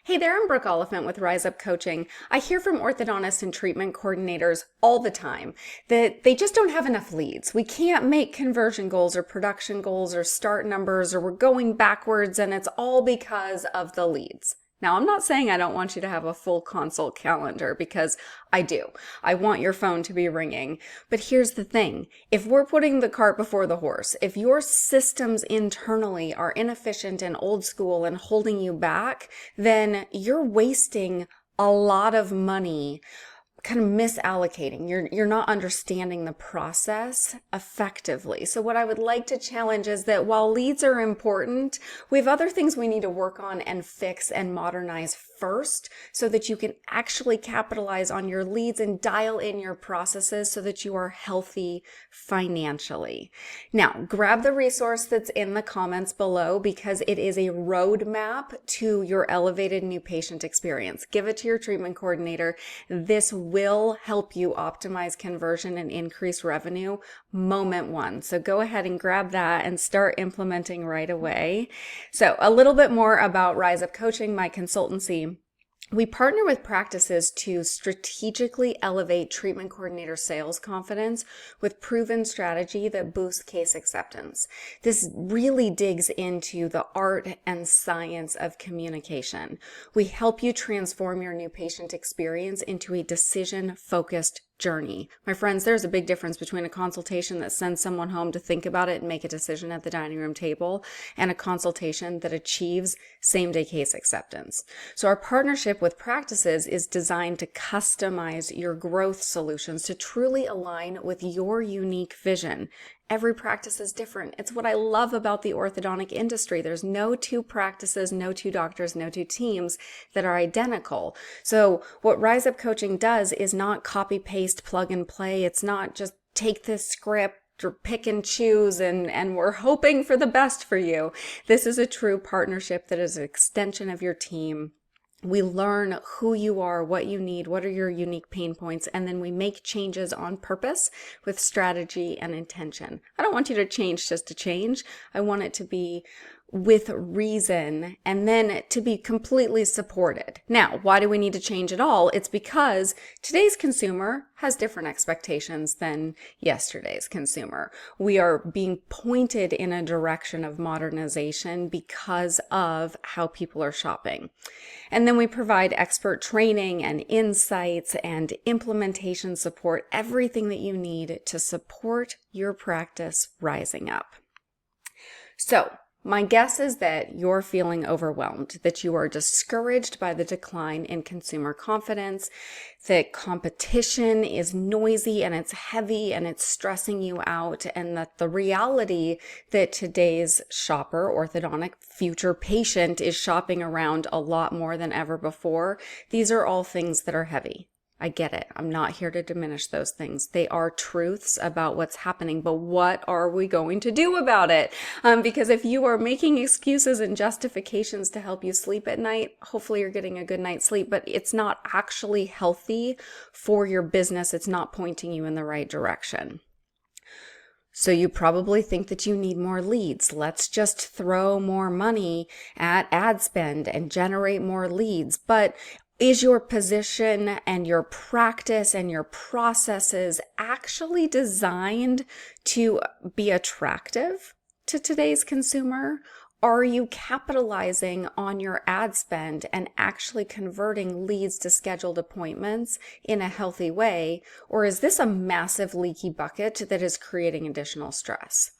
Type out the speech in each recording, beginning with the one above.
Hey there, I'm Brooke Oliphant with Rise Up Coaching. I hear from orthodontists and treatment coordinators all the time that they just don't have enough leads. We can't make conversion goals or production goals or start numbers, or we're going backwards, and it's all because of the leads. Now, I'm not saying I don't want you to have a full consult calendar, because I do. I want your phone to be ringing. But here's the thing. If we're putting the cart before the horse, if your systems internally are inefficient and old school and holding you back, then you're wasting a lot of money kind of misallocating. You're not understanding the process effectively. So what I would like to challenge is that while leads are important, we have other things we need to work on and fix and modernize first, so that you can actually capitalize on your leads and dial in your processes so that you are healthy financially. Now, grab the resource that's in the comments below, because it is a roadmap to your elevated new patient experience. Give it to your treatment coordinator. This will help you optimize conversion and increase revenue moment one. So go ahead and grab that and start implementing right away. So a little bit more about Rise Up Coaching, my consultancy. We partner with practices to strategically elevate treatment coordinator sales confidence with proven strategy that boosts case acceptance. This really digs into the art and science of communication. We help you transform your new patient experience into a decision-focused journey. My friends, there's a big difference between a consultation that sends someone home to think about it and make a decision at the dining room table, and a consultation that achieves same-day case acceptance. So our partnership with practices is designed to customize your growth solutions to truly align with your unique vision. Every practice is different. It's what I love about the orthodontic industry. There's no two practices, no two doctors, no two teams that are identical. So what Rise Up Coaching does is not copy, paste, plug and play. It's not just take this script or pick and choose and we're hoping for the best for you. This is a true partnership that is an extension of your team. We learn who you are, what you need, what are your unique pain points, and then we make changes on purpose with strategy and intention. I don't want you to change just to change. I want it to be with reason, and then to be completely supported. Now, why do we need to change at all? It's because today's consumer has different expectations than yesterday's consumer. We are being pointed in a direction of modernization because of how people are shopping. And then we provide expert training and insights and implementation support, everything that you need to support your practice rising up. So, my guess is that you're feeling overwhelmed, that you are discouraged by the decline in consumer confidence, that competition is noisy and it's heavy and it's stressing you out, and that the reality that today's shopper, orthodontic future patient, is shopping around a lot more than ever before. These are all things that are heavy. I get it. I'm not here to diminish those things. They are truths about what's happening, but what are we going to do about it? Because if you are making excuses and justifications to help you sleep at night, hopefully you're getting a good night's sleep, but it's not actually healthy for your business. It's not pointing you in the right direction. So you probably think that you need more leads. Let's just throw more money at ad spend and generate more leads. But is your position and your practice and your processes actually designed to be attractive to today's consumer? Are you capitalizing on your ad spend and actually converting leads to scheduled appointments in a healthy way? Or is this a massive leaky bucket that is creating additional stress?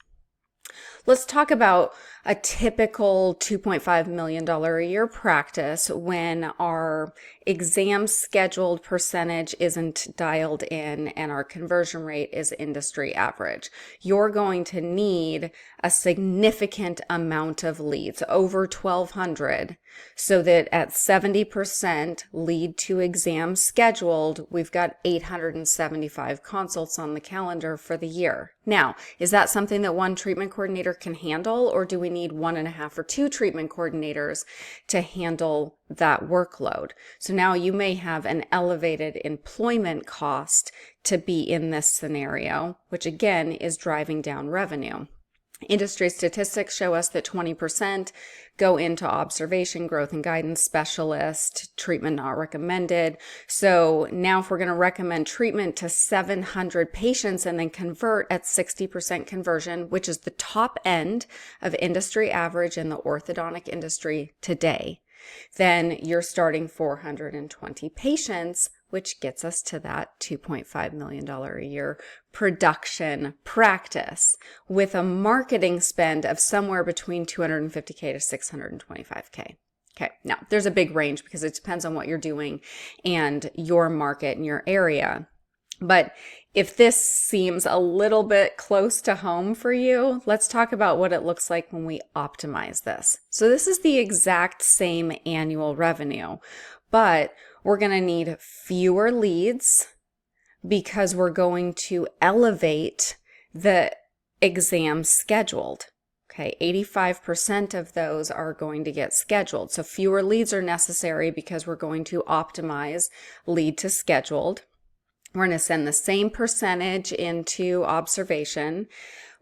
Let's talk about a typical $2.5 million a year practice when our exam scheduled percentage isn't dialed in and our conversion rate is industry average. You're going to need a significant amount of leads, over 1,200, so that at 70% lead to exam scheduled, we've got 875 consults on the calendar for the year. Now, is that something that one treatment coordinator can handle, or do we need 1.5 or 2 treatment coordinators to handle that workload? So now you may have an elevated employment cost to be in this scenario, which again is driving down revenue. Industry statistics show us that 20% go into observation, growth and guidance specialist, treatment not recommended. So now if we're going to recommend treatment to 700 patients and then convert at 60% conversion, which is the top end of industry average in the orthodontic industry today, then you're starting 420 patients, which gets us to that $2.5 million a year production practice with a marketing spend of somewhere between $250K to $625K. Okay, now there's a big range because it depends on what you're doing and your market and your area. But if this seems a little bit close to home for you, let's talk about what it looks like when we optimize this. So this is the exact same annual revenue, but we're going to need fewer leads because we're going to elevate the exams scheduled. Okay, 85% of those are going to get scheduled. So fewer leads are necessary because we're going to optimize lead to scheduled. We're going to send the same percentage into observation.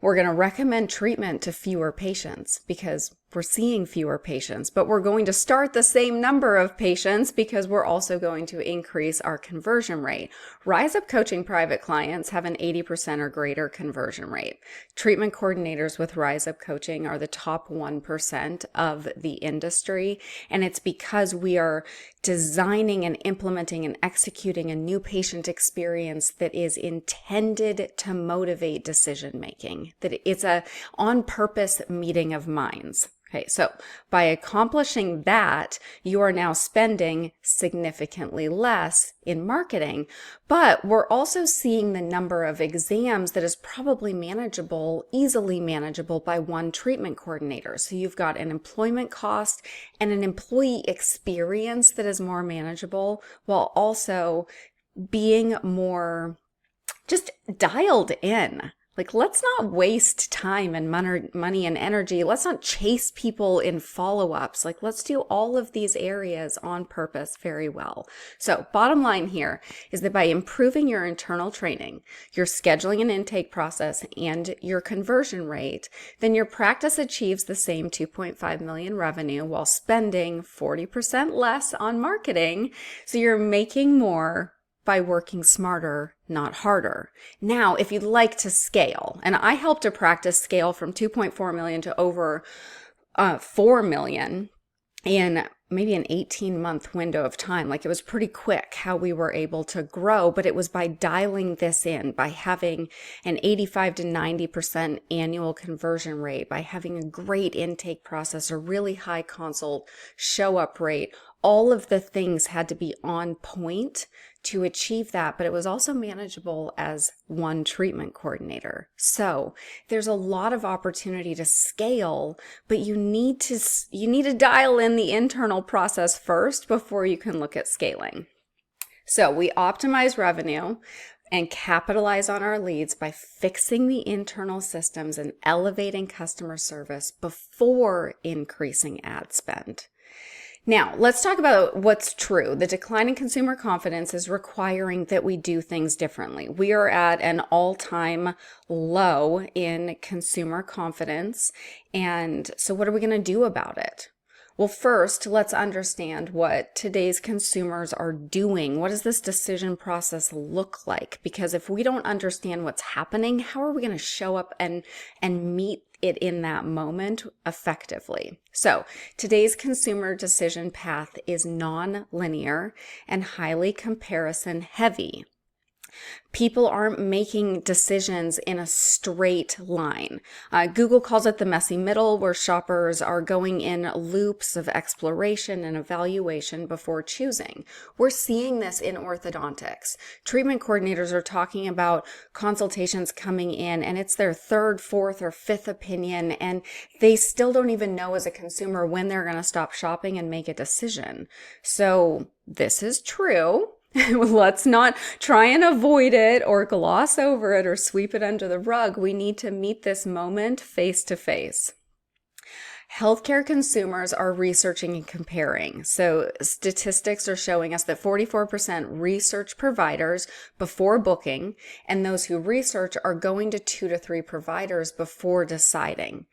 We're going to recommend treatment to fewer patients because we're seeing fewer patients, but we're going to start the same number of patients because we're also going to increase our conversion rate. Rise Up Coaching private clients have an 80% or greater conversion rate. Treatment coordinators with Rise Up Coaching are the top 1% of the industry, and it's because we are designing and implementing and executing a new patient experience that is intended to motivate decision making, that it's a on-purpose meeting of minds. Okay, so by accomplishing that, you are now spending significantly less in marketing, but we're also seeing the number of exams that is probably manageable, easily manageable by one treatment coordinator. So you've got an employment cost and an employee experience that is more manageable while also being more just dialed in. Like, let's not waste time and money and energy. Let's not chase people in follow-ups. Like, let's do all of these areas on purpose very well. So bottom line here is that by improving your internal training, your scheduling and intake process, and your conversion rate, then your practice achieves the same 2.5 million revenue while spending 40% less on marketing. So you're making more by working smarter, not harder. Now, if you'd like to scale, and I helped a practice scale from 2.4 million to over 4 million in maybe an 18-month window of time. Like, it was pretty quick how we were able to grow, but it was by dialing this in, by having an 85 to 90% annual conversion rate, by having a great intake process, a really high consult show up rate. All of the things had to be on point to achieve that, but it was also manageable as one treatment coordinator. So there's a lot of opportunity to scale, but you need to dial in the internal process first before you can look at scaling. So we optimize revenue and capitalize on our leads by fixing the internal systems and elevating customer service before increasing ad spend. Now, let's talk about what's true. The decline in consumer confidence is requiring that we do things differently. We are at an all-time low in consumer confidence. And so what are we going to do about it? Well, first, let's understand what today's consumers are doing. What does this decision process look like? Because if we don't understand what's happening, how are we going to show up and meet it in that moment effectively? So today's consumer decision path is non-linear and highly comparison heavy. People aren't making decisions in a straight line. Google calls it the messy middle, where shoppers are going in loops of exploration and evaluation before choosing. We're seeing this in orthodontics. Treatment coordinators are talking about consultations coming in, and it's their third, fourth, or fifth opinion, and they still don't even know as a consumer when they're going to stop shopping and make a decision. So this is true. Let's not try and avoid it or gloss over it or sweep it under the rug. We need to meet this moment face to face. Healthcare consumers are researching and comparing. So statistics are showing us that 44% research providers before booking, and those who research are going to 2 to 3 providers before deciding.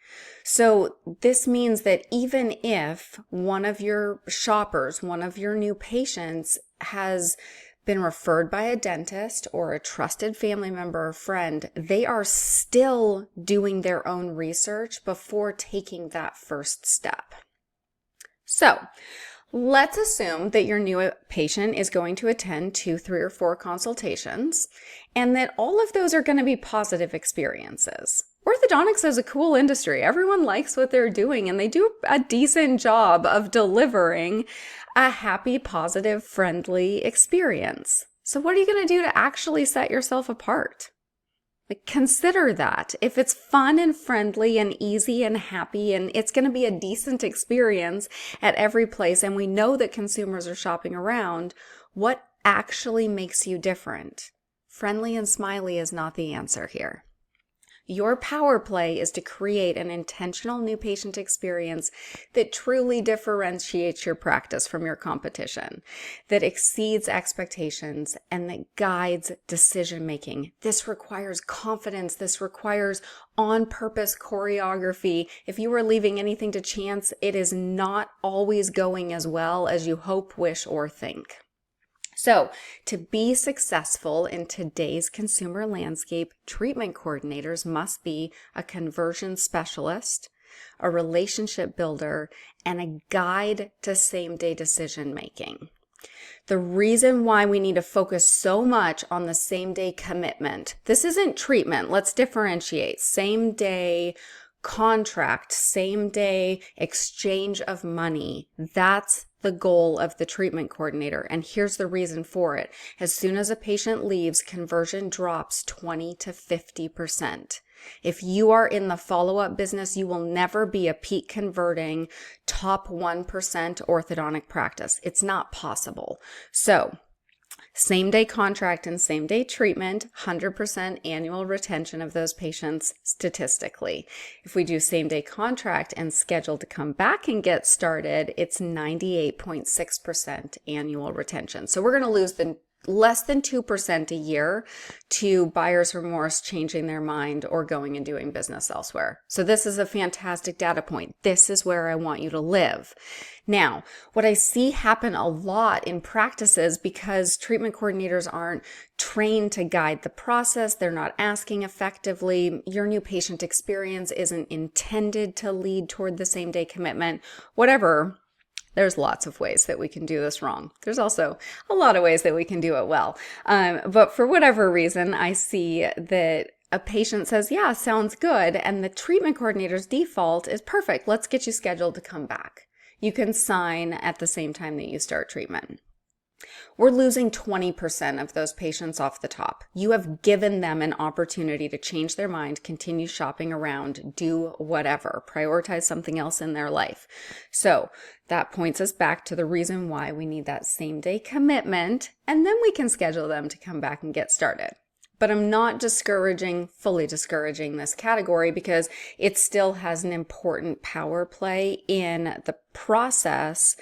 So this means that even if one of your shoppers, one of your new patients has been referred by a dentist or a trusted family member or friend, they are still doing their own research before taking that first step. So let's assume that your new patient is going to attend 2, 3, or 4 consultations, and that all of those are going to be positive experiences. Orthodontics is a cool industry. Everyone likes what they're doing, and they do a decent job of delivering a happy, positive, friendly experience. So what are you going to do to actually set yourself apart? Like, consider that. If it's fun and friendly and easy and happy, and it's going to be a decent experience at every place, and we know that consumers are shopping around, what actually makes you different? Friendly and smiley is not the answer here. Your power play is to create an intentional new patient experience that truly differentiates your practice from your competition, that exceeds expectations, and that guides decision making. This requires confidence. This requires on-purpose choreography. If you are leaving anything to chance, it is not always going as well as you hope, wish, or think. So, to be successful in today's consumer landscape, treatment coordinators must be a conversion specialist, a relationship builder, and a guide to same-day decision making. The reason why we need to focus so much on the same-day commitment, this isn't treatment, let's differentiate. Same-day contract, same-day exchange of money, that's the goal of the treatment coordinator. And here's the reason for it. As soon as a patient leaves, conversion drops 20 to 50%. If you are in the follow-up business, you will never be a peak converting top 1% orthodontic practice. It's not possible. So, same-day contract and same-day treatment, 100% annual retention of those patients statistically. If we do same-day contract and schedule to come back and get started, it's 98.6% annual retention. So we're going to lose the less than 2% a year to buyer's remorse, changing their mind, or going and doing business elsewhere. So this is a fantastic data point. This is where I want you to live. Now, what I see happen a lot in practices, because treatment coordinators aren't trained to guide the process, they're not asking effectively, your new patient experience isn't intended to lead toward the same day commitment, whatever. There's lots of ways that we can do this wrong. There's also a lot of ways that we can do it well. But for whatever reason, I see that a patient says, yeah, sounds good. And the treatment coordinator's default is perfect. Let's get you scheduled to come back. You can sign at the same time that you start treatment. We're losing 20% of those patients off the top. You have given them an opportunity to change their mind, continue shopping around, do whatever, prioritize something else in their life. So that points us back to the reason why we need that same day commitment, and then we can schedule them to come back and get started. But I'm not fully discouraging this category, because it still has an important power play in the process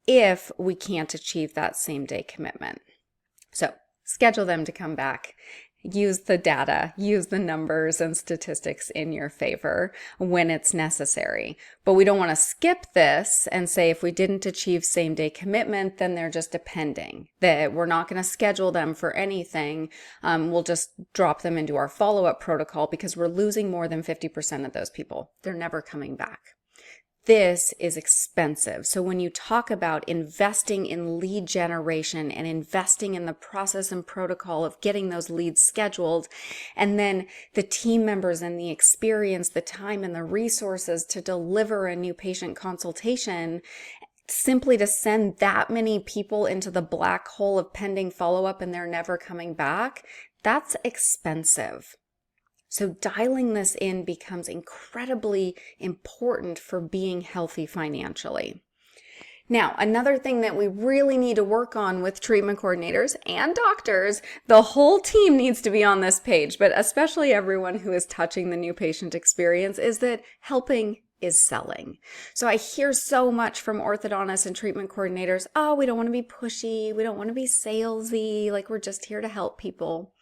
if we can't achieve that same day commitment. So schedule them to come back. Use the data, use the numbers and statistics in your favor when it's necessary. But we don't want to skip this and say if we didn't achieve same day commitment, then they're just a pending, that we're not going to schedule them for anything. We'll just drop them into our follow-up protocol, because we're losing more than 50% of those people. They're never coming back. This is expensive. So when you talk about investing in lead generation and investing in the process and protocol of getting those leads scheduled, and then the team members and the experience, the time and the resources to deliver a new patient consultation, simply to send that many people into the black hole of pending follow-up and they're never coming back, that's expensive. So dialing this in becomes incredibly important for being healthy financially. Now, another thing that we really need to work on with treatment coordinators and doctors, the whole team needs to be on this page, but especially everyone who is touching the new patient experience, is that helping is selling. So I hear so much from orthodontists and treatment coordinators, oh, we don't want to be pushy, we don't want to be salesy, like we're just here to help people.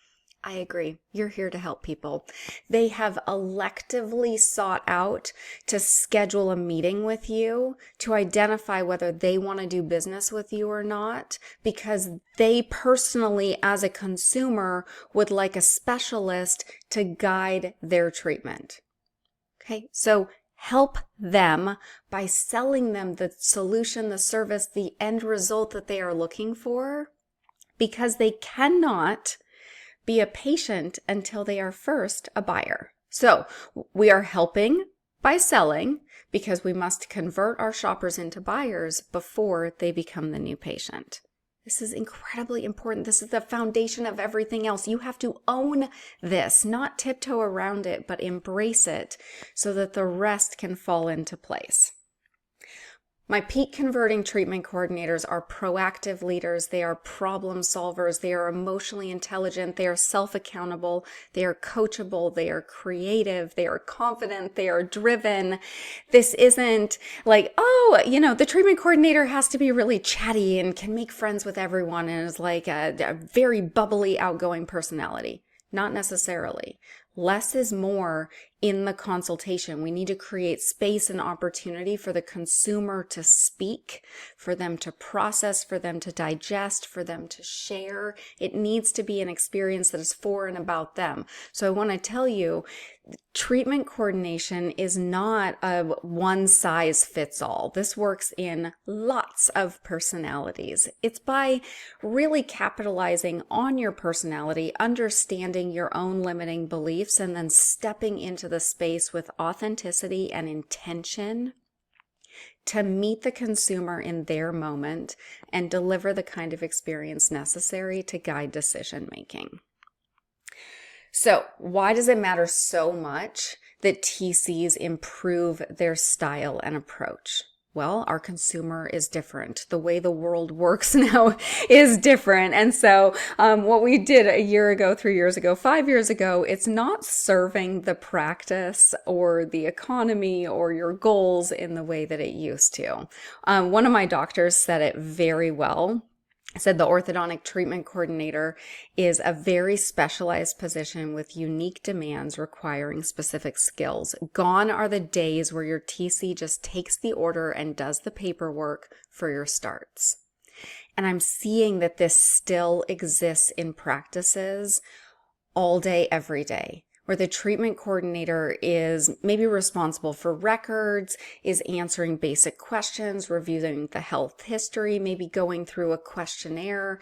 I agree. You're here to help people. They have electively sought out to schedule a meeting with you to identify whether they want to do business with you or not, because they personally, as a consumer, would like a specialist to guide their treatment. Okay, so help them by selling them the solution, the service, the end result that they are looking for, because they cannot be a patient until they are first a buyer. So we are helping by selling because we must convert our shoppers into buyers before they become the new patient. This is incredibly important. This is the foundation of everything else. You have to own this, not tiptoe around it, but embrace it so that the rest can fall into place. My peak converting treatment coordinators are proactive leaders. They are problem solvers. They are emotionally intelligent. They are self-accountable. They are coachable. They are creative. They are confident. They are driven. This isn't like, oh, the treatment coordinator has to be really chatty and can make friends with everyone and is like a very bubbly, outgoing personality. Not necessarily. Less is more in the consultation. We need to create space and opportunity for the consumer to speak, for them to process, for them to digest, for them to share. It needs to be an experience that is for and about them. So I want to tell you, treatment coordination is not a one size fits all. This works in lots of personalities. It's by really capitalizing on your personality, understanding your own limiting beliefs, and then stepping into the space with authenticity and intention to meet the consumer in their moment and deliver the kind of experience necessary to guide decision making. So why does it matter so much that TCs improve their style and approach? Well, our consumer is different. The way the world works now is different. And so what we did a year ago, 3 years ago, 5 years ago, it's not serving the practice or the economy or your goals in the way that it used to. One of my doctors said it very well. Said the orthodontic treatment coordinator is a very specialized position with unique demands requiring specific skills. Gone are the days where your TC just takes the order and does the paperwork for your starts. And I'm seeing that this still exists in practices all day, every day, where the treatment coordinator is maybe responsible for records, is answering basic questions, reviewing the health history, maybe going through a questionnaire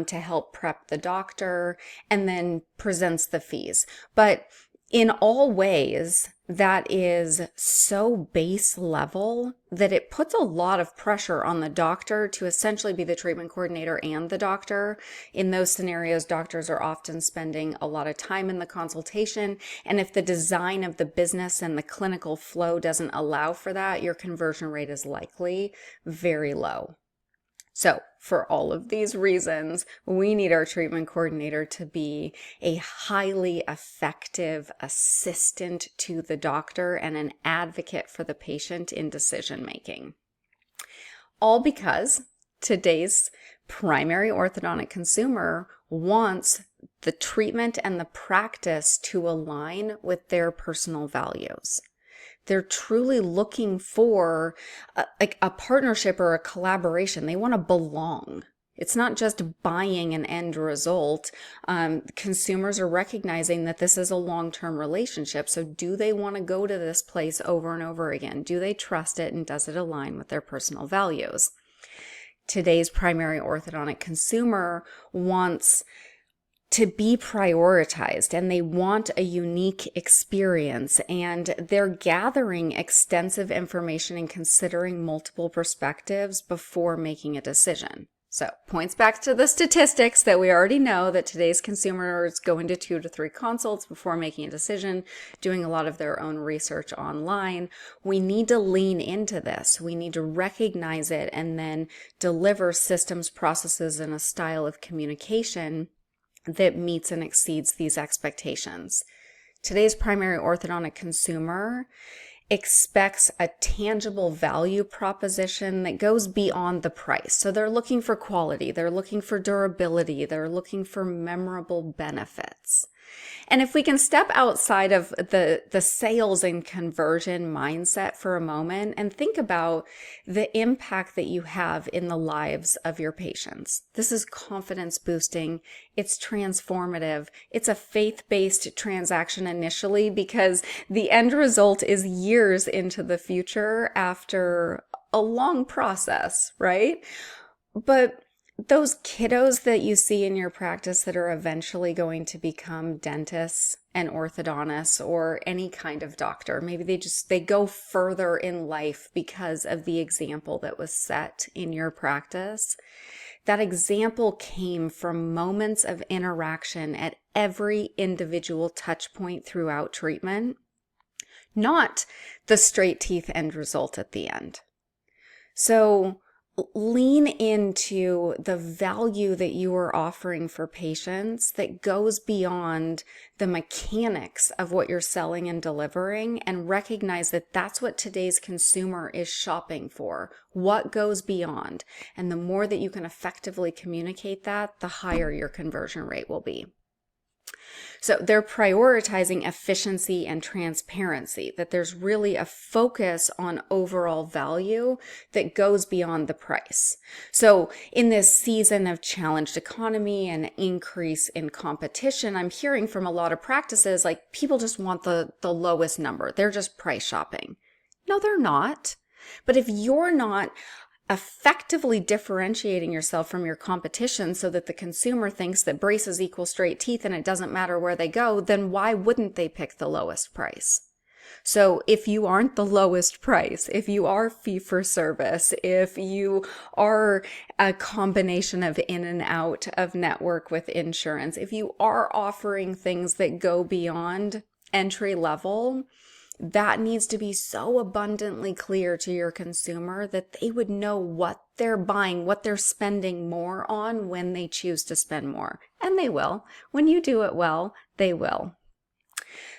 to help prep the doctor, and then presents the fees. But in all ways, that is so base level that it puts a lot of pressure on the doctor to essentially be the treatment coordinator and the doctor. In those scenarios, doctors are often spending a lot of time in the consultation. And if the design of the business and the clinical flow doesn't allow for that, your conversion rate is likely very low. So for all of these reasons, we need our treatment coordinator to be a highly effective assistant to the doctor and an advocate for the patient in decision making. All because today's primary orthodontic consumer wants the treatment and the practice to align with their personal values. They're truly looking for a partnership or a collaboration. They want to belong. It's not just buying an end result. Consumers are recognizing that this is a long-term relationship. So do they want to go to this place over and over again? Do they trust it, and does it align with their personal values? Today's primary orthodontic consumer wants to be prioritized, and they want a unique experience, and they're gathering extensive information and considering multiple perspectives before making a decision. So points back to the statistics that we already know, that today's consumers go into 2 to 3 consults before making a decision, doing a lot of their own research online. We need to lean into this. We need to recognize it and then deliver systems, processes, and a style of communication that meets and exceeds these expectations. Today's primary orthodontic consumer expects a tangible value proposition that goes beyond the price. So they're looking for quality, they're looking for durability, they're looking for memorable benefits. And if we can step outside of the sales and conversion mindset for a moment and think about the impact that you have in the lives of your patients. This is confidence boosting. It's transformative. It's a faith-based transaction initially because the end result is years into the future after a long process, right? But those kiddos that you see in your practice that are eventually going to become dentists and orthodontists or any kind of doctor, maybe they go further in life because of the example that was set in your practice. That example came from moments of interaction at every individual touch point throughout treatment, not the straight teeth end result at the end. So lean into the value that you are offering for patients that goes beyond the mechanics of what you're selling and delivering, and recognize that that's what today's consumer is shopping for. What goes beyond? And the more that you can effectively communicate that, the higher your conversion rate will be. So they're prioritizing efficiency and transparency, that there's really a focus on overall value that goes beyond the price. So in this season of challenged economy and increase in competition, I'm hearing from a lot of practices like people just want the lowest number. They're just price shopping. No, they're not. But if you're not effectively differentiating yourself from your competition so that the consumer thinks that braces equal straight teeth and it doesn't matter where they go, then why wouldn't they pick the lowest price? So if you aren't the lowest price, if you are fee for service, if you are a combination of in and out of network with insurance, if you are offering things that go beyond entry level, that needs to be so abundantly clear to your consumer that they would know what they're buying, what they're spending more on when they choose to spend more. And they will. When you do it well, they will.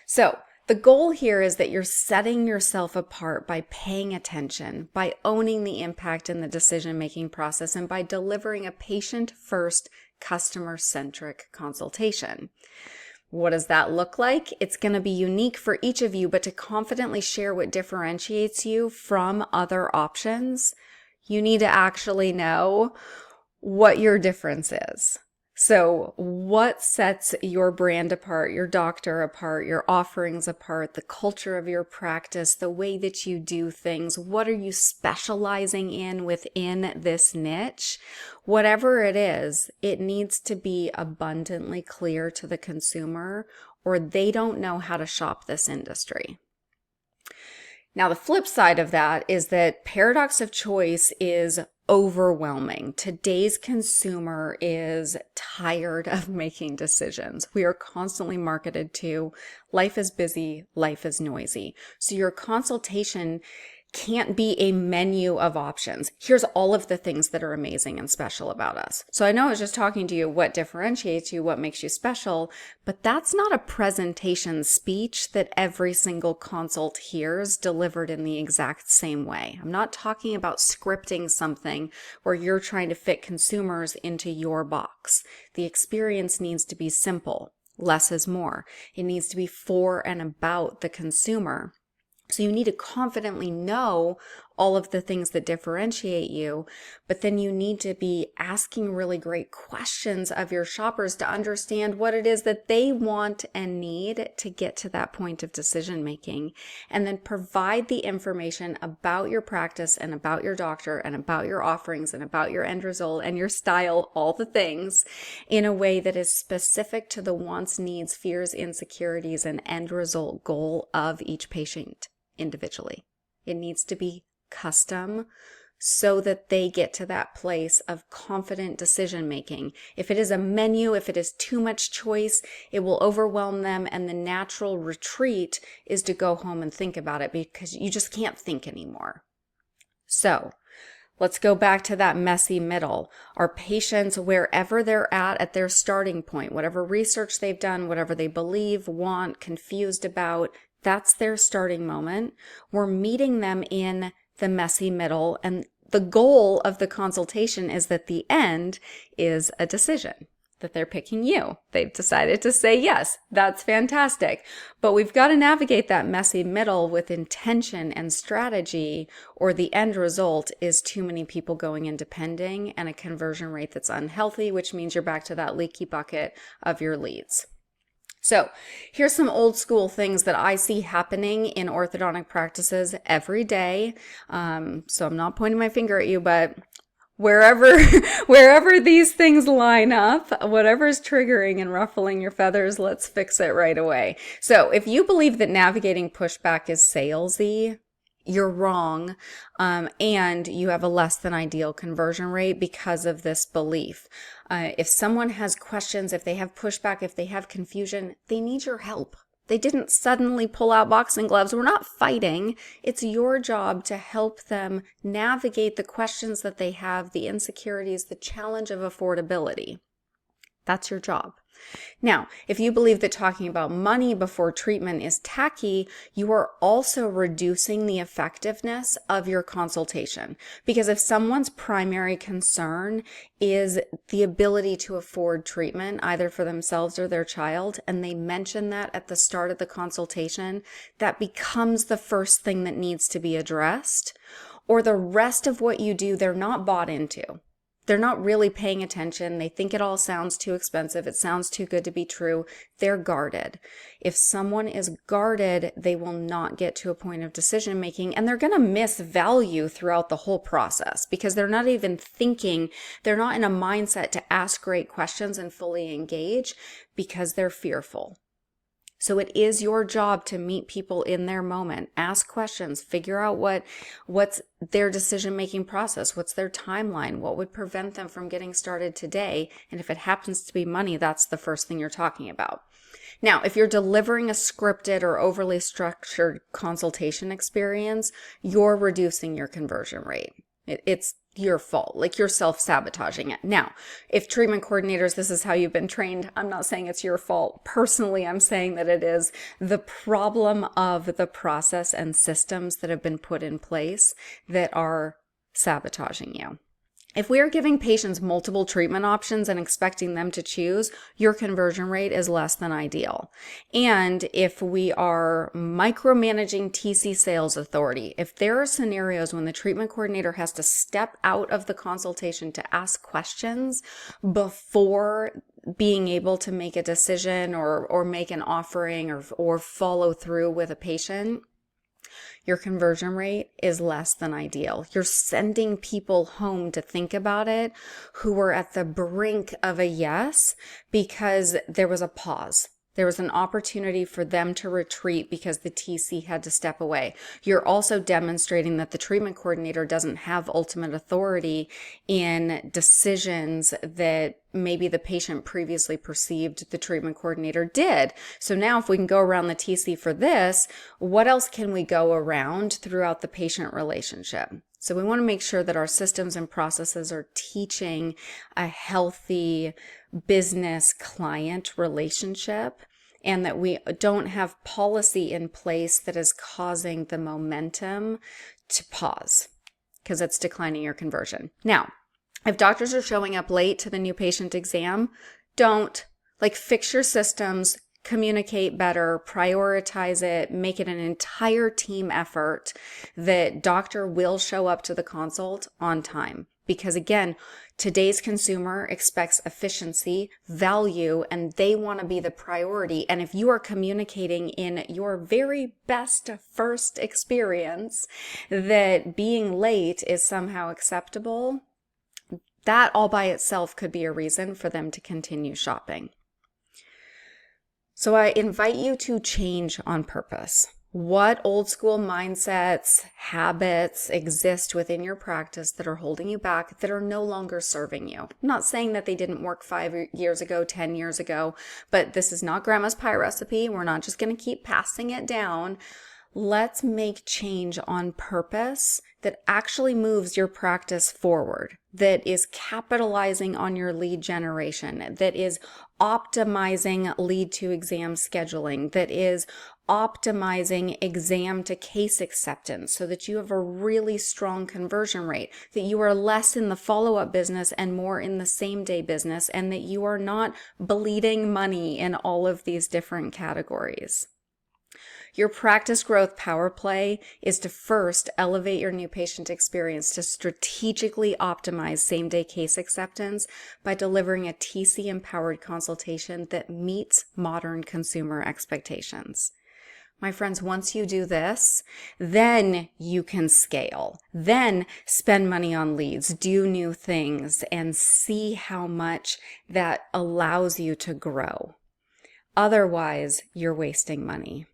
So the goal here is that you're setting yourself apart by paying attention, by owning the impact in the decision-making process, and by delivering a patient-first, customer-centric consultation. What does that look like? It's going to be unique for each of you, but to confidently share what differentiates you from other options, you need to actually know what your difference is. So what sets your brand apart, your doctor apart, your offerings apart, the culture of your practice, the way that you do things? What are you specializing in within this niche? Whatever it is, it needs to be abundantly clear to the consumer, or they don't know how to shop this industry. Now, the flip side of that is that paradox of choice is overwhelming. Today's consumer is tired of making decisions. We are constantly marketed to life is busy, life is noisy. So your consultation can't be a menu of options. Here's all of the things that are amazing and special about us. So I know I was just talking to you what differentiates you, what makes you special, but that's not a presentation speech that every single consult hears delivered in the exact same way. I'm not talking about scripting something where you're trying to fit consumers into your box. The experience needs to be simple. Less is more. It needs to be for and about the consumer. So you need to confidently know all of the things that differentiate you, but then you need to be asking really great questions of your shoppers to understand what it is that they want and need to get to that point of decision making, and then provide the information about your practice and about your doctor and about your offerings and about your end result and your style, all the things, in a way that is specific to the wants, needs, fears, insecurities, and end result goal of each patient individually. It needs to be custom so that they get to that place of confident decision making. If it is a menu, if it is too much choice, it will overwhelm them, and the natural retreat is to go home and think about it because you just can't think anymore. So let's go back to that messy middle. Our patients, wherever they're at their starting point, whatever research they've done, whatever they believe, want, confused about, That's their starting moment. We're meeting them in the messy middle, and the goal of the consultation is that the end is a decision, that they're picking you. They've decided to say yes. That's fantastic. But we've got to navigate that messy middle with intention and strategy, or the end result is too many people going independent and a conversion rate that's unhealthy, which means you're back to that leaky bucket of your leads. So here's some old school things that I see happening in orthodontic practices every day. So I'm not pointing my finger at you, but wherever these things line up, whatever's triggering and ruffling your feathers, let's fix it right away. So if you believe that navigating pushback is salesy, you're wrong, and you have a less than ideal conversion rate because of this belief. If someone has questions, if they have pushback, if they have confusion, they need your help. They didn't suddenly pull out boxing gloves. We're not fighting. It's your job to help them navigate the questions that they have, the insecurities, the challenge of affordability. That's your job. Now, if you believe that talking about money before treatment is tacky, you are also reducing the effectiveness of your consultation. Because if someone's primary concern is the ability to afford treatment, either for themselves or their child, and they mention that at the start of the consultation, that becomes the first thing that needs to be addressed, or the rest of what you do, they're not bought into. They're not really paying attention. They think it all sounds too expensive. It sounds too good to be true. They're guarded. If someone is guarded, they will not get to a point of decision making, and they're going to miss value throughout the whole process because they're not even thinking, they're not in a mindset to ask great questions and fully engage because they're fearful. So it is your job to meet people in their moment, ask questions, figure out what's their decision-making process, what's their timeline, what would prevent them from getting started today. And if it happens to be money, that's the first thing you're talking about. Now, if you're delivering a scripted or overly structured consultation experience, you're reducing your conversion rate. It's your fault, like you're self-sabotaging it. Now, if treatment coordinators, this is how you've been trained, I'm not saying it's your fault. Personally, I'm saying that it is the problem of the process and systems that have been put in place that are sabotaging you. If we are giving patients multiple treatment options and expecting them to choose, your conversion rate is less than ideal. And if we are micromanaging TC sales authority, if there are scenarios when the treatment coordinator has to step out of the consultation to ask questions before being able to make a decision or make an offering or follow through with a patient, your conversion rate is less than ideal. You're sending people home to think about it who were at the brink of a yes because there was a pause. There was an opportunity for them to retreat because the TC had to step away. You're also demonstrating that the treatment coordinator doesn't have ultimate authority in decisions that maybe the patient previously perceived the treatment coordinator did. So now if we can go around the TC for this, what else can we go around throughout the patient relationship? So we want to make sure that our systems and processes are teaching a healthy business-client relationship and that we don't have policy in place that is causing the momentum to pause because it's declining your conversion. Now, if doctors are showing up late to the new patient exam, don't fix your systems, communicate better, prioritize it, make it an entire team effort that doctor will show up to the consult on time. Because again, today's consumer expects efficiency, value, and they want to be the priority. And if you are communicating in your very best first experience that being late is somehow acceptable, that all by itself could be a reason for them to continue shopping. So I invite you to change on purpose. What old school mindsets, habits exist within your practice that are holding you back, that are no longer serving you? I'm not saying that they didn't work 5 years ago, 10 years ago, but this is not grandma's pie recipe. We're not just going to keep passing it down. Let's make change on purpose that actually moves your practice forward, that is capitalizing on your lead generation, that is optimizing lead to exam scheduling, that is optimizing exam to case acceptance so that you have a really strong conversion rate, that you are less in the follow-up business and more in the same-day business, and that you are not bleeding money in all of these different categories. Your practice growth power play is to first elevate your new patient experience to strategically optimize same-day case acceptance by delivering a TC-empowered consultation that meets modern consumer expectations. My friends, once you do this, then you can scale. Then spend money on leads, do new things, and see how much that allows you to grow. Otherwise, you're wasting money.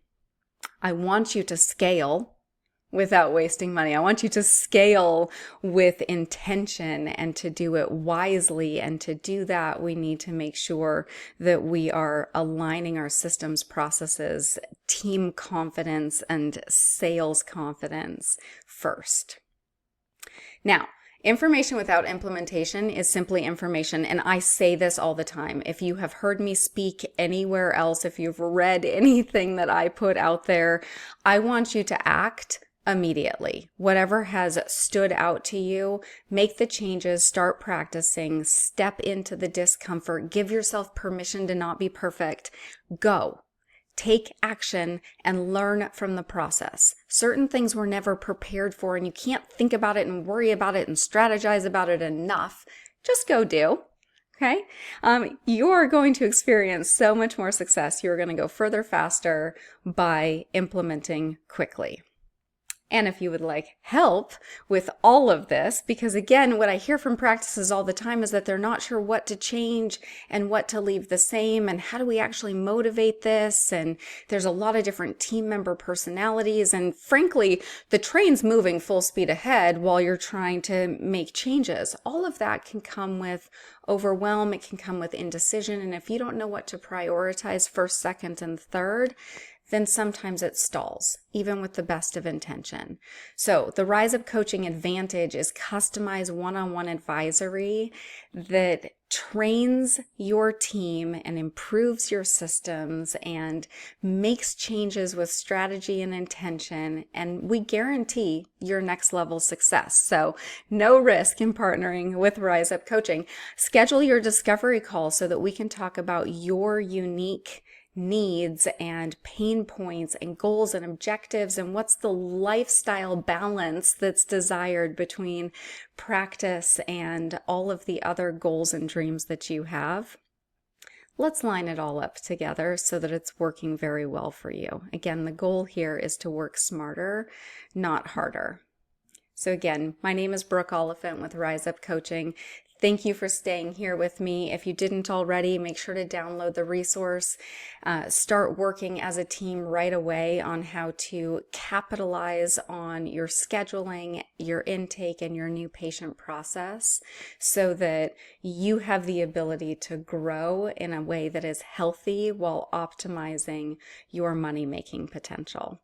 I want you to scale without wasting money. I want you to scale with intention and to do it wisely. And to do that, we need to make sure that we are aligning our systems, processes, team confidence, and sales confidence first. Now, information without implementation is simply information, and I say this all the time. If you have heard me speak anywhere else, if you've read anything that I put out there, I want you to act immediately. Whatever has stood out to you, make the changes, start practicing, step into the discomfort, give yourself permission to not be perfect, go. Take action and learn from the process. Certain things we're never prepared for, and you can't think about it and worry about it and strategize about it enough. Just go do. Okay? You're going to experience so much more success. You're going to go further faster by implementing quickly. And if you would like help with all of this, because again, what I hear from practices all the time is that they're not sure what to change and what to leave the same, and how do we actually motivate this? And there's a lot of different team member personalities, and frankly, the train's moving full speed ahead while you're trying to make changes. All of that can come with overwhelm, it can come with indecision, and if you don't know what to prioritize first, second, and third, then sometimes it stalls, even with the best of intention. So the Rise Up Coaching advantage is customized one-on-one advisory that trains your team and improves your systems and makes changes with strategy and intention, and we guarantee your next level success. So no risk in partnering with Rise Up Coaching. Schedule your discovery call so that we can talk about your unique needs and pain points and goals and objectives, and what's the lifestyle balance that's desired between practice and all of the other goals and dreams that you have. Let's line it all up together so that it's working very well for you. Again, the goal here is to work smarter, not harder. So again, my name is Brooke Oliphant with Rise Up Coaching. Thank you for staying here with me. If you didn't already, make sure to download the resource. Start working as a team right away on how to capitalize on your scheduling, your intake, and your new patient process so that you have the ability to grow in a way that is healthy while optimizing your money-making potential.